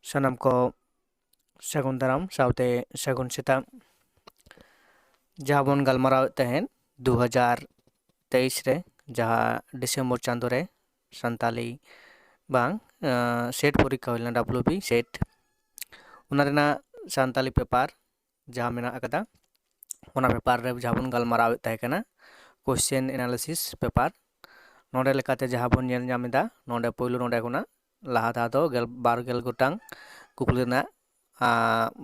ᱥᱟᱱᱟᱢ ᱠᱚ ᱥᱟᱹᱜᱩᱱ ᱫᱟᱨᱟᱢ ᱥᱟᱶᱛᱮ ᱥᱟᱹᱜᱩᱱ ᱥᱮᱛᱟᱜ ᱡᱟᱦᱟᱸ ᱵᱚᱱ ᱜᱟᱞᱢᱟᱨᱟᱣᱮᱫ ᱛᱟᱦᱮᱸᱫ 2023 ᱨᱮ ᱡᱟᱦᱟᱸ ᱰᱤᱥᱮᱢᱵᱚᱨ ᱪᱟᱸᱫᱳ ᱨᱮ ᱥᱟᱱᱛᱟᱞᱤ ᱵᱟᱝ सेट परीक्षा हुई लेना WB सेट ᱚᱱᱟ ᱨᱮᱱᱟᱜ ᱥᱟᱱᱛᱟᱞᱤ ᱯᱮᱯᱟᱨ ᱡᱟᱦᱟᱸ ᱢᱮᱱᱟᱜ ᱟᱠᱟᱫᱟ ᱚᱱᱟ ᱯᱮᱯᱟᱨ ᱨᱮ ᱡᱟᱦᱟᱸ ᱵᱚᱱ ᱜᱟᱞᱢᱟᱨᱟᱣᱮᱫ ᱛᱟᱦᱮᱸ ᱠᱟᱱᱟ क्वेश्चन एनालिसिस पेपर नोडे लेकाते जहां बोन नेल ᱧᱟᱢ ᱮᱫᱟ नोडे पहलू नोडे खुना लाहा दा दो 12 गोटांग कुकली ना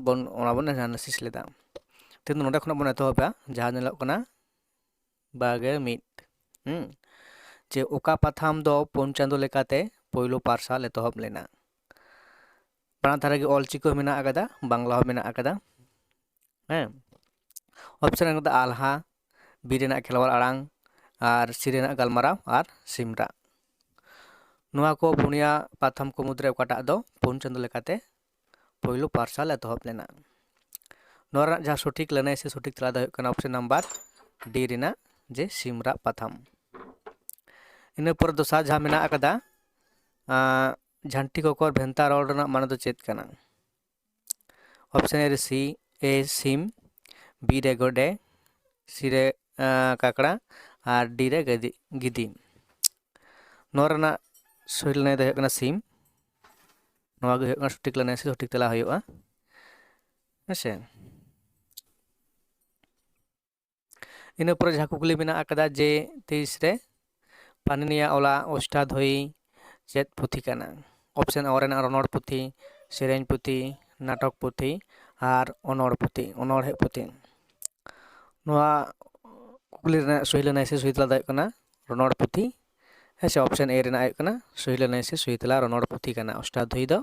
बोन ओना बोन एनालिसिस लेदा तेन नोडे खुना बोन एतोहबा जहां नेलक कना बागे मिट जे ओका पाथाम दो पुन चांदो लेकाते पहलू पारसाल एतोहब लेना बाना धारा गे ऑलचिको मेना आकादा बांग्ला मेना आकादा ऑप्शन आकादा आल्हा बी रेना खेलवार आड़ांग और सी रेना गलमाराव और सिमरा नोआ को पुनिया पाथाम को मुद्रे ओकाटा दो पुन चांदो लेकाते पहलू पारसाल एतोहब लेना नोरा जहां सठिक लेना से सठिक तला दो कना ऑप्शन नंबर डी रेना जे सिमरा पाथाम इन पर दोसा जहां मेना आकादा झंटी कोकर भेंता रोड रना माने दो चेत कना ऑप्शन ए सी ए सिम बी रे गोडे सी रे काकड़ा और डी रे गिदी नोरना सही लेना दो कना सिम नोआ गे होना सठिक लेना से सठिक तला होयोआ हेसे इन पर जहां कुकली मेना आकादा जे 23 रे पानिनिया ओला अष्टाध्यायी चेत पुथी कना ऑप्शन और रनोड़ पुथी सेरेन पुथी नाटक पुथी और अनोड़ पुथी अनोड़े पुथी नोआ कुकली सही लेना से सही तला कना रनोड़ पुथी ऐसे ऑप्शन ए रेना कना सही लेना से सही तला रनोड़ पुथी कना अष्टाध्यायी दो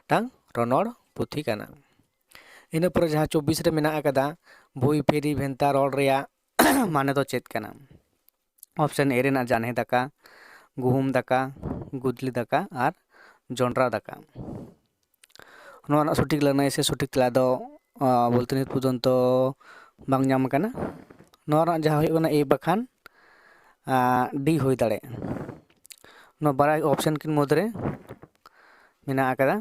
टांग रनोड़ पुथी कना इन पर जहां 24 रे मेना आकादा भुई फेरी भेंता रोड रेया माने दो चेत कना ऑप्शन ए रेना जाने दाका गुहुम दाका गुदली दाका और जोंड्रा दाका नोना सठिक लेना से सठिक तला दो बोलते नित पर्यंत बांग ᱧᱟᱢ ᱠᱟᱱᱟ नोना जहां होय कना ए बखान डी होय दाड़े नो बाराय ऑप्शन किन मुद्रे मेना आकादा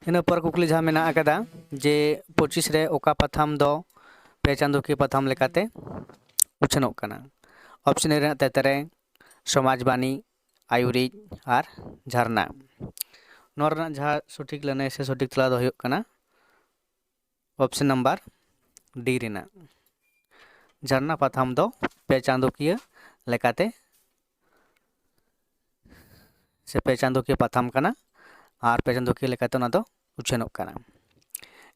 इन पर कुकली जहां मेना आकादा जे 25 रे ओका पाथाम दो पे चांदो की पाथाम लेकाते उछनोक कना ऑप्शन ए रेना तेतरे समाजबानी आयुरी और झरना नोरना जहां सठिक लेना से सठिक तला दो होय कना ऑप्शन नंबर डी रेना झरना पाथाम दो पे चांदोकिया लेकाते से पे चांदोकिया पाथाम कना और पे चांदोकिया लेकाते ना दो उछनोक कना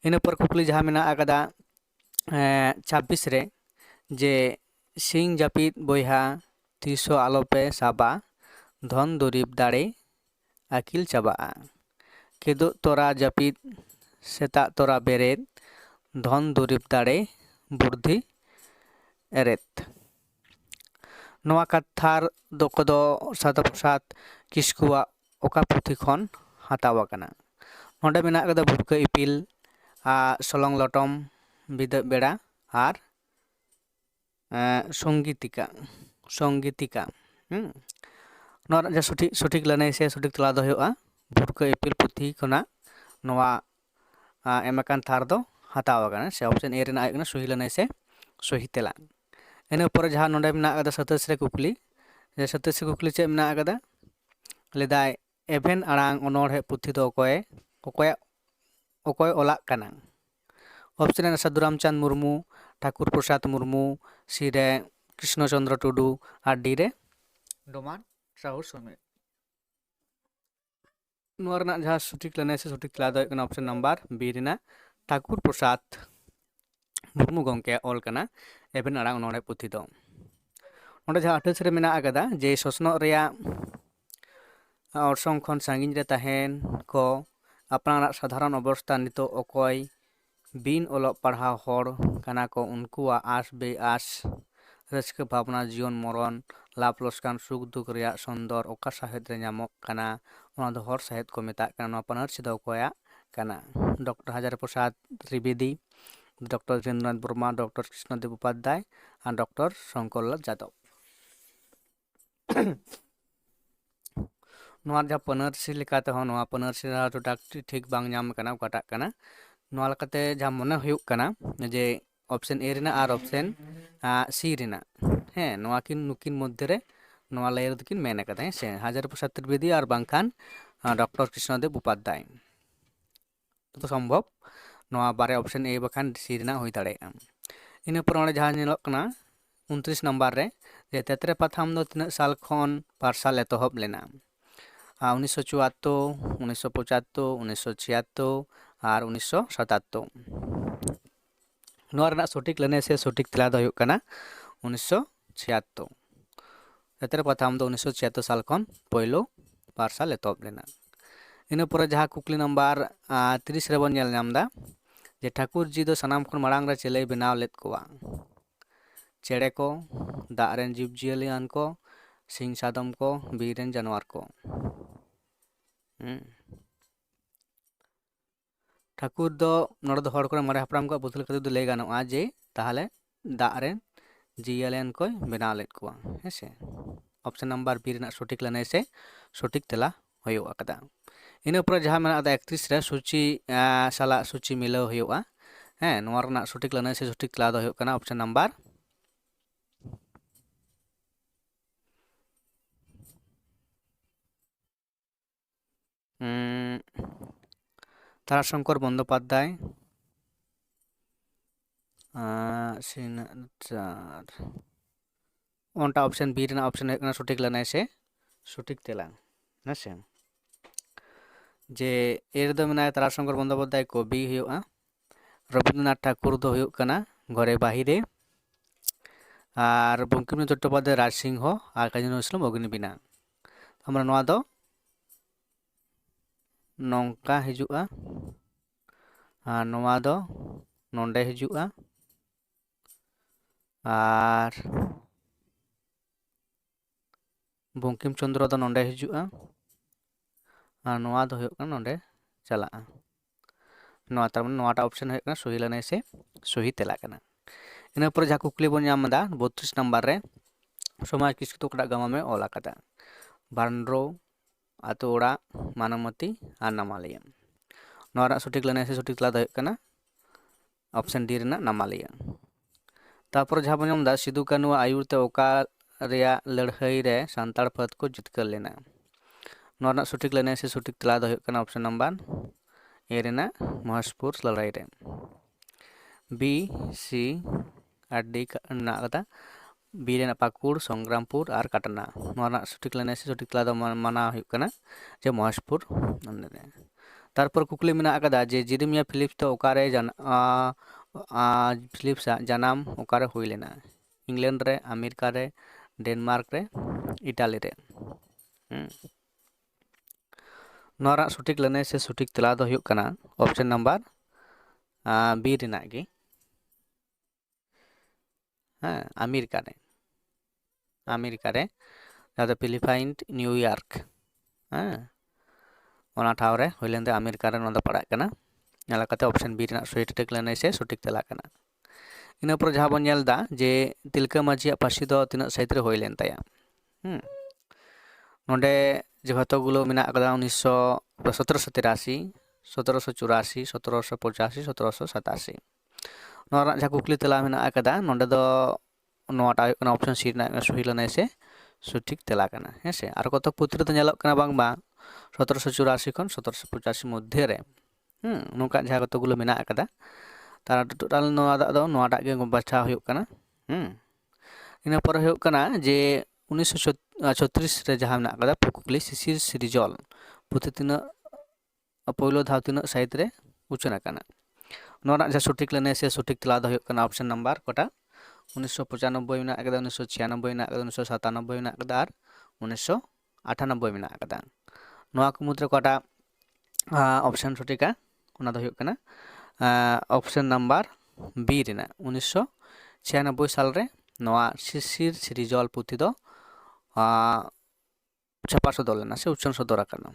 इन पर कुकली जहां मेना आकादा 26 रे जे सिंग जापिद बोहा तीसो आलोपे साबा धन दुरीब दाड़े आकिल चाबा केदो तोरा जापिद सेता तोरा बेरेद धन दुरीब दाड़े बुद्धि एरेत नोआ कथार दो कदो सादा प्रसाद किस्कुआ ओका पुथी खन हतावा कना नोडे मेना कदा भुरका इपिल सलंग लटम बिदा बेड़ा और संगीतिका नोरा जा सठिक लेना से सठिक तला दो होयोआ भुरका इपिल पुथी खना नोआ एमाकान थार दो हतावा कना से ऑप्शन ए रेना आयकना सही लेना से सही तेला इन पर जहां नोडे मेना आकादा 27 रे कुकली जे 27 रे कुकली चे मेना आकादा लेदाय एभेन आड़ांग अनोड़े पुथी दो ओकोय ओलाक कना ऑप्शन ए साधुराम चांद मुर्मू ठाकुर प्रसाद मुर्मू सी रे कृष्ण चंद्र टुडू और डी रे डोमान साहू समेत नोरना जहां सठिक लेना से सठिक तला दो कना ऑप्शन नंबर बी रेना ठाकुर प्रसाद मुर्मू गंके ऑल कना एभेन आड़ांग अनोड़े पुथी दो ओंडे जहां 28 रे मेना आकादा जे ससनो रेया ऑर्सोंग खन सांगिन रे ताहेन को अपना साधारण अवस्था नितो ओकोय बिन ओलग पढ़ाव हर कना को उनकुआ आस बेआस रस्क भावना जीवन मरण लाभ लोस्कान सुख दुख रेया सुंदर ओका साहिद रे ᱧᱟᱢᱚᱜ कना ओना दो हर साहिद को मेता कना नोआ पनरसी दो ओकोया कना doctor Hazari Prasad Trivedi doctor Jitendranath Verma doctor Krishnadeva Upadhyay और डॉक्टर शंकरलाल यादव नोआ जहाँ पनरसी लेकाते हो नोआ पनरसी टोटाक ठीक बांग नाम कना ओकाटाक कना नोआ लेकाते जहाँ मने हुयुक कना जे ऑप्शन ए रेना और ऑप्शन सी रेना हैं नोआ किन नुकिन मध्य रे नोआ लय दकिन मेन कदा हैं से हजारी प्रसाद त्रिवेदी और बांखान डॉक्टर कृष्णदेव उपाध्याय तो संभव नोआ बारे ऑप्शन ए बखान सी रेना हुई दाड़ेगा इन पर ओंडे जहाँ नेलोग कना 29 नंबर रे जे तेतरे पाथाम दो तीन साल खन पारसाल एतहब लेना 1974 1975 1976 और 1977 नोआ रेना सटीक लेने से सटीक तेला दो हुयुक कना 1976 तेतरे पाथाम दो 1976 साल खन पहिलो पारसाल एतहब लेना इन पर जहाँ कुकली नंबर 30 रे बन नेल नामदा जे ठाकुर जी दो सनाम खन माड़ांग रे चेले बनाव लेद कोवा चेड़े को दाग रेन जीव जियालियान को सिंह सादम को बीर रेन जानवर को ठाकुर दो नोड़े दो हड़ को मारे हपराम को बुतल कते दो लय गानोआ जे ताहले दाग रेन जियालियान को बनाव लेद कोवा हेसे ऑप्शन नंबर बी रेना सटीक लेने से सटीक तेला हुयुआ कदा इन पर जहाँ मेना 31 रे सूची साला सूची मिलाव हुयुआ हैं नोआ रेना सटीक लेने से सटीक तेला दो हुयुक कना ऑप्शन नंबर ताराशंकर बंदोपाध्याय ओंटा ऑप्शन बी रेना ऑप्शन है सटीक लेने से सटीक तेला हेसे जे एर दो मेना ताराशंकर बंदोपाध्याय कवि हुयुआ रवींद्रनाथ ठाकुर दो हुयुक कना घरे बाहिरे और बंकिमचंद्र चट्टोपाध्याय राजसिंह और काजी नजरुल इस्लाम अग्निवीणा हमरा नोआ दो नौका हिजुआ नोआ दो नोंडे हिजुआ और बंकिम चंद्र दो नोंडे हिजुआ और नोआ दो हुयुक कना नोंडे चला नोआ तार माने नोआटा ऑप्शन हुयुक कना सही लेने से सही तेला कना इन पर जहाँ कुकली बन नामदा 32 नंबर रे समाज किसको कड़ा गामा में ओला कदा बांड्रो आतो ओड़ा मानमती और नामालिया नोरा सटीक लेने से सटीक तेला दो हुयुक कना ऑप्शन डी रेना नामालिया तारपर जहाँ बन नामदा सिदु कानू आयुरते ओका रेया लड़ाई रे सांताड़ फत को जितकर लेना नोरा सटीक लेने से सटीक तेला दो हुयुक कना option number A Raina Mahaspur लड़ाई रे बी सी और डी ना कदा बी रेना पाकुड़ संग्रामपुर और काटना नोरा सटीक लेने से सटीक तेला दो माना हुयुक कना जे महसपुर तारपर कुकली मेना कदा जे जेरेमिया फिलिप्स तो ओकारे फिलिप्स जनाम ओकारे हुई लेना इंग्लैंड रे अमेरिका रे डेनमार्क रे इटाली रे नोरा सटीक लेने से सटीक तेला दो हुयुक कना ऑप्शन नंबर बी रेना गे हाँ अमेरिका रे जहाँ फिलिपाइन न्यूयॉर्क हाँ ओना ठाव रे हुई लेंदे अमेरिका रे नोदा पड़ा कना नेलाकाते ऑप्शन बी रेना सटीक लेने से सटीक तेला कना इन पर जहाँ बन नेलदा जे तिलका माझी फांसी दो तीना साहित रे हुई लेन ताया नोडे जतगुलो मेना कदा 1783 1784 1785 1787 नोरा जहाँ कुकली तेला मेना कदा नोडे दो नोटा ऑप्शन सी रेना सही लेने से सटीक तेला कना हेसे और कतक पुत्री तो नेलोग कना बांग बा 1784 खन 1785 मध्य रे नोका जहाँ कतगुलो मेना कदा तारा टोटाल नोआटा गे बाछा हुयुक कना इन पर हुयुक कना जे 1936 रे जहाँ मेना कदा कुकली शिशिर सिरिजल पुथि तीना पहिलो धाव तीना साहित रे उछना कना नोरा जहाँ सटीक लेने से सटीक तेला दो हुयुक कना ऑप्शन नंबर कोटा 1995 मेना कदा 1996 मेना कदा 1997 मेना कदा और 1998 मेना कदा नोआ को मुद्रे कोटा ऑप्शन सटीका ओना दो हुयुक कना ऑप्शन नंबर बी रेना 1996 साल रे नोआ शिशिर सिरिजल पुथि दो छापा सदर लेना से उच्चन सदर आकना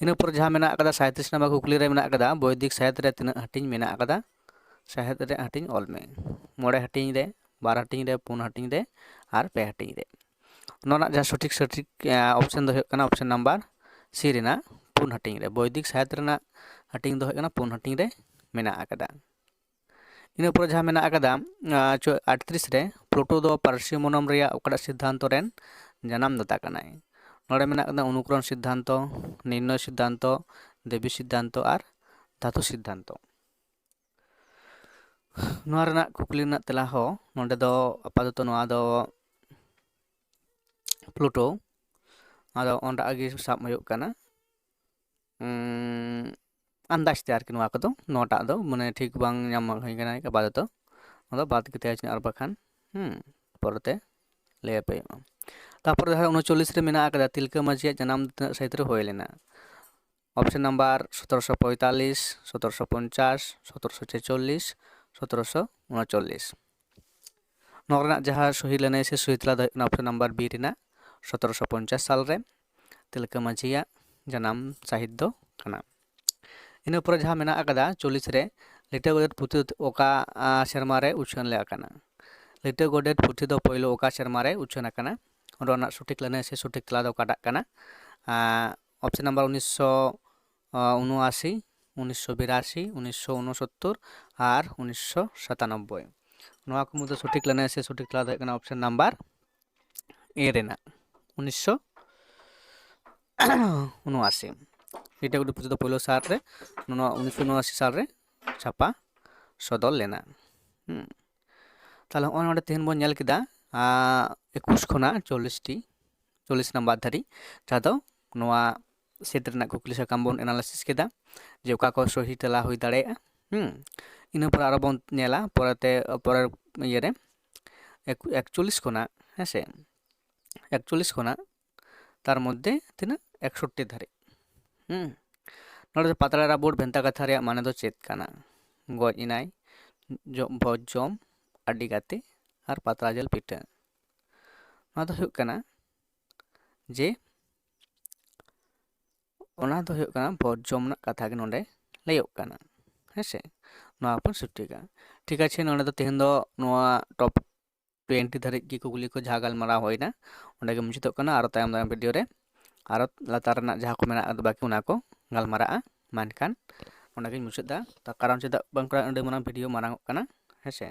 इन पर जहाँ मेना कदा 37 नंबर कुकली रे मेना कदा वैदिक साहित्य रे तीना हटिंग मेना कदा साहित्य रे हटिंग ऑल में 9 हटिंग रे 12 हटिंग रे 5 हटिंग रे और 2 हटिंग रे ᱱᱚᱣᱟ ᱨᱮᱱᱟᱜ ᱡᱟᱦᱟᱸ ᱥᱚᱴᱷᱤᱠ ᱚᱯᱥᱮᱱ ᱫᱚ ᱦᱩᱭᱩᱜ ᱠᱟᱱᱟ ᱚᱯᱥᱮᱱ ᱱᱟᱢᱵᱟर सी ᱨᱮᱱᱟᱜ 4 ᱦᱟᱹᱴᱤᱧ ᱨᱮ ᱵᱳᱭᱫᱤᱠ ᱥᱟᱦᱮᱫ ᱨᱮᱱᱟᱜ ᱦᱟᱹᱴᱤᱧ ᱫᱚ ᱦᱩᱭᱩᱜ ᱠᱟᱱᱟ 4 ᱦᱟᱹᱴᱤᱧ ᱨᱮ ᱢᱮᱱᱟᱜ ᱟᱠᱟᱫᱟ। ᱤᱱᱟᱹ ᱯᱚᱨᱮ ᱡᱟᱦᱟᱸ ᱢᱮᱱᱟᱜ ᱟᱠᱟᱫᱟ 38 ᱨᱮ ᱯᱞᱩᱴᱳ ᱫᱚ ᱯᱟᱨᱥᱤ ᱢᱚᱱᱚᱢ ᱨᱮᱭᱟᱜ ᱚᱠᱟᱴᱟᱜ ᱥᱤᱫᱽᱫᱷᱟᱱᱛᱚ ᱨᱮᱱ ᱡᱟᱱᱟᱢ ᱫᱟᱛᱟ ᱠᱟᱱᱟᱭ। ᱱᱚᱰᱮ ᱢᱮᱱᱟᱜ ᱟᱠᱟᱫᱟ ᱚᱱᱩᱠᱨᱚᱱ ᱥᱤᱫᱽᱫᱷᱟᱱᱛᱚ, ᱱᱤᱨণᱚᱭ ᱥᱤᱫᱽᱫᱷᱟᱱᱛᱚ, দেবী সিদ্ধান্ত আর ধাতু সিদ্ধান্ত। ᱱᱚᱣᱟ ᱨᱮᱱᱟᱜ ᱠᱩᱠᱞᱤ ᱨᱮᱱᱟᱜ ᱛᱮᱞᱟ ᱦᱚᱸ ᱱᱚᱰᱮ ᱫᱚ ᱟᱯᱟᱛᱚᱛᱚ ᱱᱚᱣᱟ ᱫᱚ ᱯᱞᱩᱴᱳ, ᱟᱫᱚ ᱚᱸᱰᱮ ᱜᱮ ᱥᱟᱵ ᱦᱩᱭᱩᱜ ᱠᱟᱱᱟ। ᱟᱱᱫᱟᱡᱽ ᱛᱮ ᱟᱨᱠᱤ ᱱᱚᱣᱟ ᱠᱚᱫᱚ ᱱᱚᱣᱟᱴᱟᱜ ᱫᱚ ᱢᱟᱱᱮ ᱴᱷᱤᱠ ᱵᱟᱝ ᱧᱟᱢ ᱦᱩᱭ ᱠᱟᱱᱟ ᱟᱯᱟᱛᱚᱛᱚ, ᱚᱱᱟ ᱵᱟᱫ ᱠᱟᱛᱮ ᱟᱨ ᱵᱟᱠᱷᱟᱱ ᱯᱚᱨᱮᱛᱮ ᱞᱟᱹᱭ ᱟᱯᱮ ᱦᱩᱭᱩᱜᱼᱟ। ᱛᱟᱨᱯᱚᱨᱮ ᱡᱟᱦᱟᱸ 39 ᱨᱮ ᱢᱮᱱᱟᱜ ᱟᱠᱟᱫᱟ ᱛᱤᱞᱠᱟᱹ ᱢᱟᱹᱡᱷᱤᱭᱟᱜ ᱡᱟᱱᱟᱢ ᱛᱤᱱᱟᱹᱜ ᱥᱟᱹᱦᱤᱛ ᱨᱮ ᱦᱩᱭ ᱞᱮᱱᱟ। Option number 1745, 1750, 1746, 1739। नौकरी जहाँ सही लेने से सही तला ऑप्शन नंबर बी रेना 1750 साल रे तिलका माझिया जन्म साहित्य दो कना। इन पर जहाँ मेना अकदा 40 रे लिटा गोडेट पुथी ओका शर्मा रे उछन ले अकना। लिटा गोडेट पुथी दो पहिलो ओका शर्मा रे उछन अकना। रोना सठिक लेने से सठिक तला दो काटा कना। ऑप्शन नंबर 1979, 1982, 1969 और 1997। नवा को मुद्दे सठिक लेने से सठिक तला दो कना ऑप्शन नंबर ए रेना 1979। এটা গুলো পুজো পয়লো সাল রে 1979 সাল রে ছাপা সদল লেনা। তাহলে নᱚᱰᱮ তেহেন বন ᱧᱮᱞ ᱠᱮᱫᱟ 21 ᱠᱷᱚᱱᱟᱜ 40 नंबर धारी जहाँ दो नोआ सेट रना कुकली साकाम बन एनालिसिस केदा जे ओका को सही तेला हुई दाड़ेया। इन पर आरो बन नेला परते पर इये रे 41 खना हेसे 41 खना तार मध्य तिना 61 धारी। नोडे पातला बोर्ड भेंता कथा रे माने दो चेत काना गज इनाय भोज जम आडी गाते और पातला जल पिठा। ना दो हुयुग काना जे ओना दो हुयुग काना भोज जम ना कथा गे नोडे लैयोग काना हेसे नोआ अपन सटीका। ठीक आछे नोडे दो तेहेन दो नोआ टॉप 20 धारी की कुगली को जहाँ गालमारा होइना ओंडे गे मुचादोग काना। आरो तायम दाम वीडियो रे आरो लातार रना जहाँ को मेना बाकी उना को गालमारा मानखान ओंडे गे मुचादा ता कारण चेदा बांग करा अंडे मना वीडियो मारांग काना हेसे।